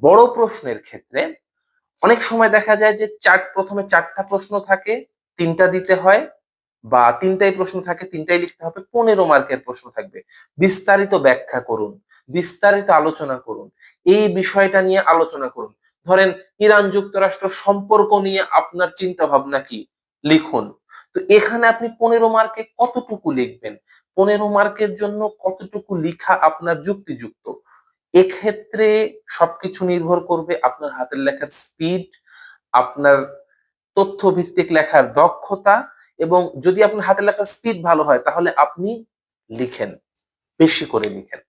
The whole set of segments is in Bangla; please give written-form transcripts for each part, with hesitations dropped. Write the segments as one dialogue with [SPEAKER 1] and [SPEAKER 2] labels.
[SPEAKER 1] বড় প্রশ্নের ক্ষেত্রে অনেক সময় দেখা যায় যে প্রথমে 4টা প্রশ্ন থাকে, 3টা দিতে হয়, বা 3টাই প্রশ্ন থাকে, 3টাই লিখতে হবে, 15 মার্কের প্রশ্ন থাকবে। বিস্তারিত ব্যাখ্যা করুন, বিস্তারিত আলোচনা করুন, এই বিষয়টা নিয়ে আলোচনা করুন। ধরেন ইরান যুক্তরাষ্ট্র সম্পর্ক নিয়ে আপনার চিন্তা ভাবনা কি, লিখুন। তো এখানে আপনি 15 মার্কে কতটুকু লিখবেন, 15 মার্কের জন্য কতটুকু লিখা আপনার যুক্তিযুক্ত, এক্ষেত্রে সবকিছু নির্ভর করবে আপনার হাতের লেখার স্পিড, আপনার তথ্য ভিত্তিক লেখার দক্ষতা। এবং যদি আপনার হাতের লেখার স্পিড ভালো হয় তাহলে আপনি লিখেন, বেশি করে লিখেন।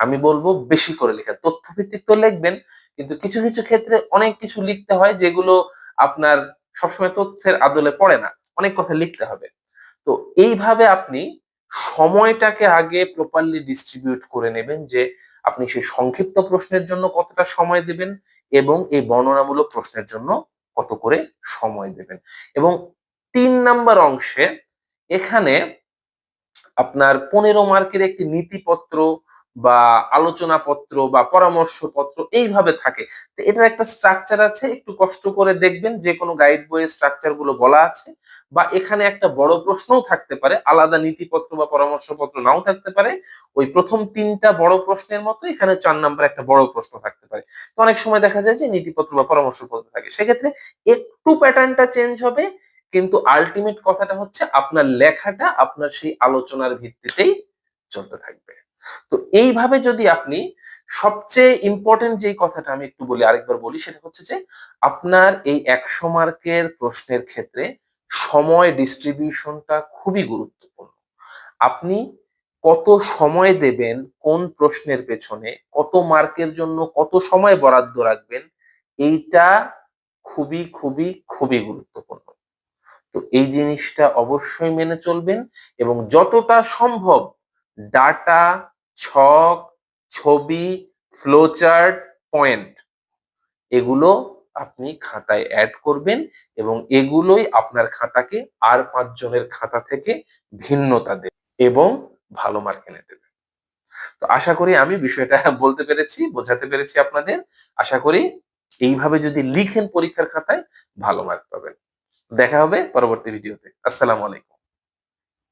[SPEAKER 1] আমি বলবো বেশি করে লিখেন। তথ্য ভিত্তিক তো লিখবেন, কিন্তু কিছু কিছু ক্ষেত্রে অনেক কিছু লিখতে হয় যেগুলো আপনার সবসময় তথ্যের আদলে পড়ে না, অনেক কথা লিখতে হবে। তো এইভাবে আপনি সময়টাকে আগে প্রপারলি ডিস্ট্রিবিউট করে নেবেন, যে আপনি সেই সংক্ষিপ্ত প্রশ্নের জন্য কতটা সময় দেবেন এবং এই বর্ণনামূলক প্রশ্নের জন্য কত করে সময় দেবেন। এবং 3 নাম্বার অংশে এখানে আপনার 15 মার্কের একটি নীতিপত্র বা আলোচনা পত্র বা পরামর্শপত্র এইভাবে থাকে। তো এটার একটা স্ট্রাকচার আছে, একটু কষ্ট করে দেখবেন, যে কোনো গাইড বইয়ে স্ট্রাকচার গুলো বলা আছে। বা এখানে একটা বড় প্রশ্নও থাকতে পারে, আলাদা নীতিপত্র বা পরামর্শপত্র নাও থাকতে পারে। ওই প্রথম 3টা বড় প্রশ্নের মতো এখানে 4 নাম্বার একটা বড় প্রশ্ন থাকতে পারে। তো অনেক সময় দেখা যায় যে নীতিপত্র বা পরামর্শপত্র থাকে, সেক্ষেত্রে একটু প্যাটার্নটা চেঞ্জ হবে, কিন্তু আলটিমেট কথাটা হচ্ছে আপনার লেখাটা আপনার সেই আলোচনার ভিত্তিতেই চলতে থাকবে। তো এইভাবে যদি আপনি, সবচেয়ে ইম্পর্টেন্ট যেই কথাটা আমি একটু বলি, আরেকবার বলি, সেটা হচ্ছে যে আপনার এই 100 মার্কের প্রশ্নের ক্ষেত্রে সময় ডিস্ট্রিবিউশনটা খুবই গুরুত্বপূর্ণ। আপনি কত সময় দেবেন কোন প্রশ্নের পেছনে, কত মার্কের জন্য কত সময় বরাদ্দ রাখবেন, এইটা খুবই খুবই খুবই গুরুত্বপূর্ণ। তো এই জিনিসটা অবশ্যই মেনে চলবেন, এবং যতটা সম্ভব ডাটা, ছক, ছবি, ফ্লোচার্ট, পয়েন্ট, এগুলো আপনি খাতায় অ্যাড করবেন, এবং এগুলোই আপনার খাতাকে আর 5 জনের খাতা থেকে ভিন্নতা দেবে এবং ভালো মার্ক এনে দেবে। তো আশা করি আমি বিষয়টা বলতে পেরেছি, বোঝাতে পেরেছি আপনাদের। আশা করি এইভাবে যদি লিখেন পরীক্ষার খাতায় ভালো মার্ক পাবেন। দেখা হবে পরবর্তী ভিডিওতে। আসসালামু আলাইকুম।